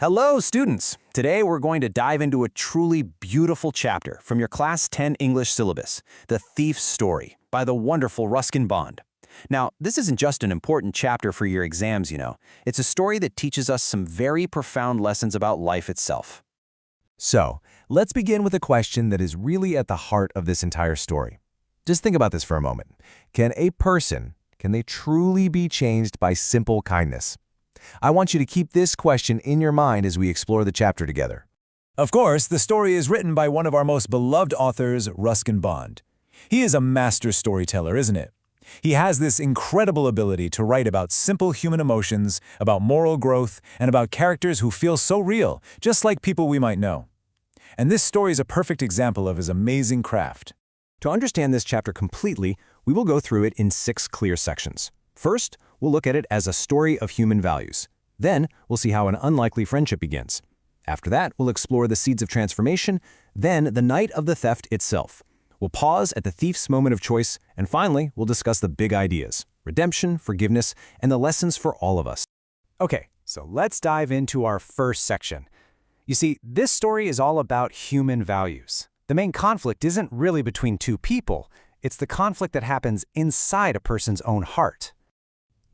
Hello, students! Today we're going to dive into a truly beautiful chapter from your Class 10 English syllabus, The Thief's Story, by the wonderful Ruskin Bond. Now, this isn't just an important chapter for your exams, you know. It's a story that teaches us some very profound lessons about life itself. So, let's begin with a question that is really at the heart of this entire story. Just think about this for a moment. Can they truly be changed by simple kindness? I want you to keep this question in your mind as we explore the chapter together. Of course, the story is written by one of our most beloved authors, Ruskin Bond. He is a master storyteller, isn't it? He has this incredible ability to write about simple human emotions, about moral growth, and about characters who feel so real, just like people we might know. And this story is a perfect example of his amazing craft. To understand this chapter completely, we will go through it in 6 clear sections. First, we'll look at it as a story of human values. Then, we'll see how an unlikely friendship begins. After that, we'll explore the seeds of transformation, then the night of the theft itself. We'll pause at the thief's moment of choice, and finally, we'll discuss the big ideas, redemption, forgiveness, and the lessons for all of us. Okay, so let's dive into our first section. You see, this story is all about human values. The main conflict isn't really between two people, it's the conflict that happens inside a person's own heart.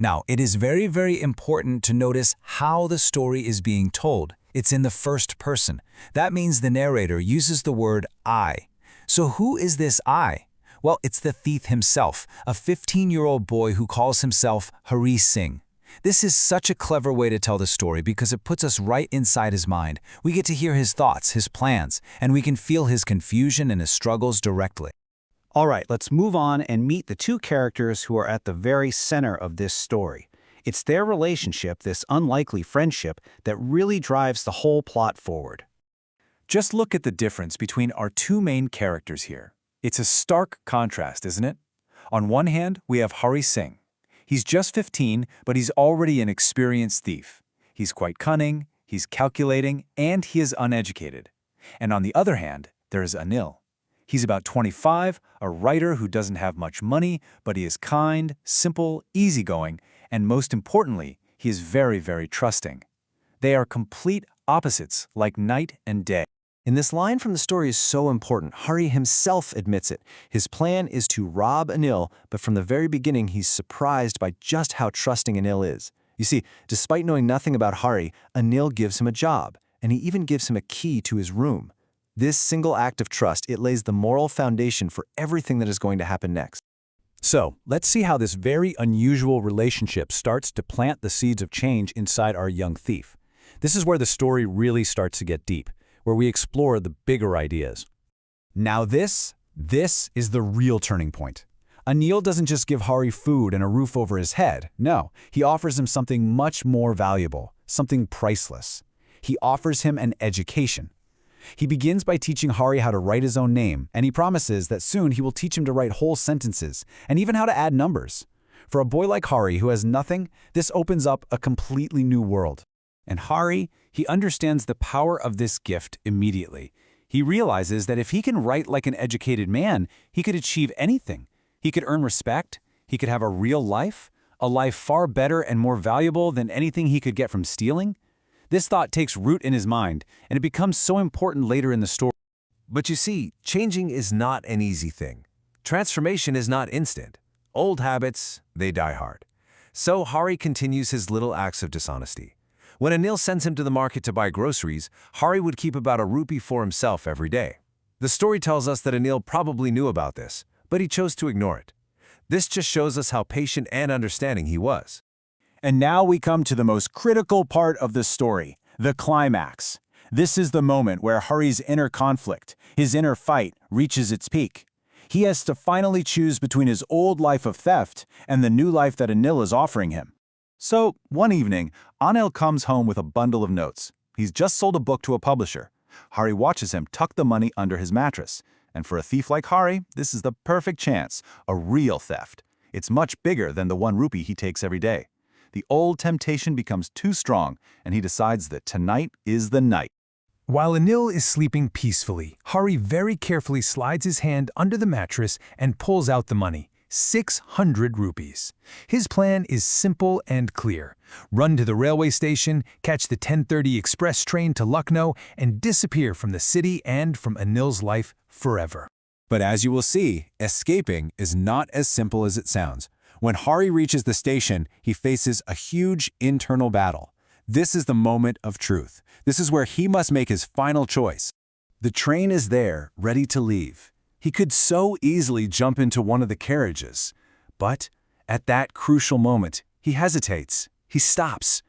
Now, it is very, very important to notice how the story is being told. It's in the first person. That means the narrator uses the word I. So who is this I? Well, it's the thief himself, a 15-year-old boy who calls himself Hari Singh. This is such a clever way to tell the story because it puts us right inside his mind. We get to hear his thoughts, his plans, and we can feel his confusion and his struggles directly. All right, let's move on and meet the two characters who are at the very center of this story. It's their relationship, this unlikely friendship, that really drives the whole plot forward. Just look at the difference between our two main characters here. It's a stark contrast, isn't it? On one hand, we have Hari Singh. He's just 15, but he's already an experienced thief. He's quite cunning, he's calculating, and he is uneducated. And on the other hand, there is Anil. He's about 25, a writer who doesn't have much money, but he is kind, simple, easygoing, and most importantly, he is very, very trusting. They are complete opposites, like night and day. And this line from the story is so important. Hari himself admits it. His plan is to rob Anil, but from the very beginning, he's surprised by just how trusting Anil is. You see, despite knowing nothing about Hari, Anil gives him a job, and he even gives him a key to his room. This single act of trust, it lays the moral foundation for everything that is going to happen next. So, let's see how this very unusual relationship starts to plant the seeds of change inside our young thief. This is where the story really starts to get deep, where we explore the bigger ideas. Now this is the real turning point. Anil doesn't just give Hari food and a roof over his head. No, he offers him something much more valuable, something priceless. He offers him an education. He begins by teaching Hari how to write his own name, and he promises that soon he will teach him to write whole sentences, and even how to add numbers. For a boy like Hari who has nothing, this opens up a completely new world. And Hari, he understands the power of this gift immediately. He realizes that if he can write like an educated man, he could achieve anything. He could earn respect, he could have a real life, a life far better and more valuable than anything he could get from stealing. This thought takes root in his mind, and it becomes so important later in the story. But you see, changing is not an easy thing. Transformation is not instant. Old habits, they die hard. So Hari continues his little acts of dishonesty. When Anil sends him to the market to buy groceries, Hari would keep about a rupee for himself every day. The story tells us that Anil probably knew about this, but he chose to ignore it. This just shows us how patient and understanding he was. And now we come to the most critical part of the story, the climax. This is the moment where Hari's inner conflict, his inner fight, reaches its peak. He has to finally choose between his old life of theft and the new life that Anil is offering him. So, one evening, Anil comes home with a bundle of notes. He's just sold a book to a publisher. Hari watches him tuck the money under his mattress. And for a thief like Hari, this is the perfect chance, a real theft. It's much bigger than the 1 rupee he takes every day. The old temptation becomes too strong, and he decides that tonight is the night. While Anil is sleeping peacefully, Hari very carefully slides his hand under the mattress and pulls out the money. 600 rupees. His plan is simple and clear. Run to the railway station, catch the 10:30 express train to Lucknow, and disappear from the city and from Anil's life forever. But as you will see, escaping is not as simple as it sounds. When Hari reaches the station, he faces a huge internal battle. This is the moment of truth. This is where he must make his final choice. The train is there, ready to leave. He could so easily jump into one of the carriages. But at that crucial moment, he hesitates. He stops.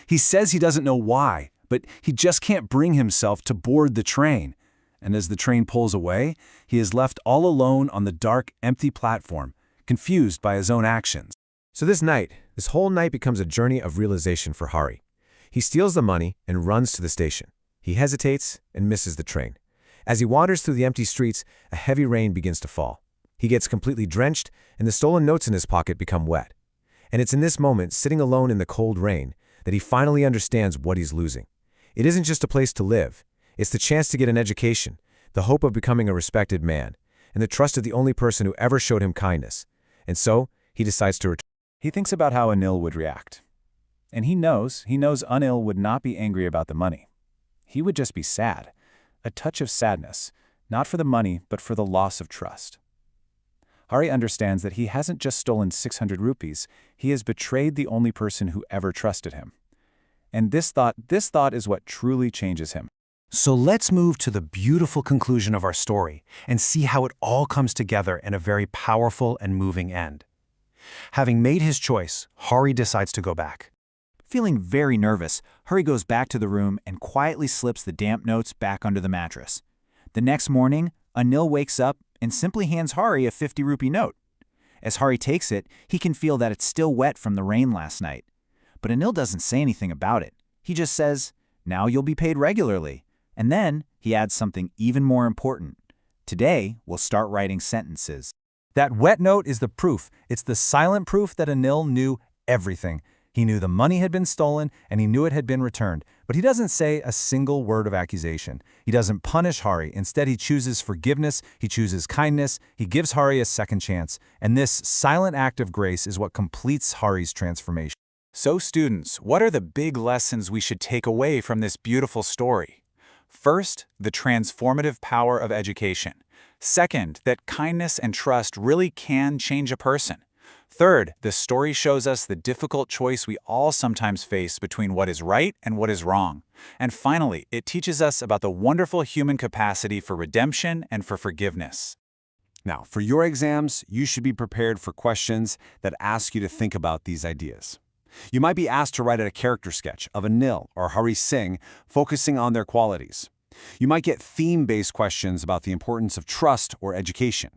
He says he doesn't know why, but he just can't bring himself to board the train. And as the train pulls away, he is left all alone on the dark, empty platform, confused by his own actions. So this whole night becomes a journey of realization for Hari. He steals the money and runs to the station. He hesitates and misses the train. As he wanders through the empty streets, a heavy rain begins to fall. He gets completely drenched, and the stolen notes in his pocket become wet. And it's in this moment, sitting alone in the cold rain, that he finally understands what he's losing. It isn't just a place to live. It's the chance to get an education, the hope of becoming a respected man, and the trust of the only person who ever showed him kindness. And so, he decides to return. He thinks about how Anil would react. And he knows Anil would not be angry about the money. He would just be sad. A touch of sadness, not for the money, but for the loss of trust. Hari understands that he hasn't just stolen 600 rupees, he has betrayed the only person who ever trusted him. And this thought is what truly changes him. So let's move to the beautiful conclusion of our story and see how it all comes together in a very powerful and moving end. Having made his choice, Hari decides to go back. Feeling very nervous, Hari goes back to the room and quietly slips the damp notes back under the mattress. The next morning, Anil wakes up and simply hands Hari a 50-rupee note. As Hari takes it, he can feel that it's still wet from the rain last night. But Anil doesn't say anything about it. He just says, "Now you'll be paid regularly." And then he adds something even more important. "Today, we'll start writing sentences." That wet note is the proof. It's the silent proof that Anil knew everything. He knew the money had been stolen, and he knew it had been returned. But he doesn't say a single word of accusation. He doesn't punish Hari. Instead, he chooses forgiveness, he chooses kindness, he gives Hari a second chance. And this silent act of grace is what completes Hari's transformation. So students, what are the big lessons we should take away from this beautiful story? First, the transformative power of education. Second, that kindness and trust really can change a person. Third, the story shows us the difficult choice we all sometimes face between what is right and what is wrong. And finally, it teaches us about the wonderful human capacity for redemption and for forgiveness. Now, for your exams, you should be prepared for questions that ask you to think about these ideas. You might be asked to write a character sketch of Anil or Hari Singh, focusing on their qualities. You might get theme-based questions about the importance of trust or education.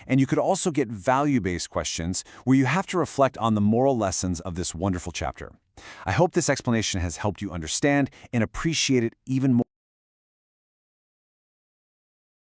And you could also get value-based questions where you have to reflect on the moral lessons of this wonderful chapter. I hope this explanation has helped you understand and appreciate it even more.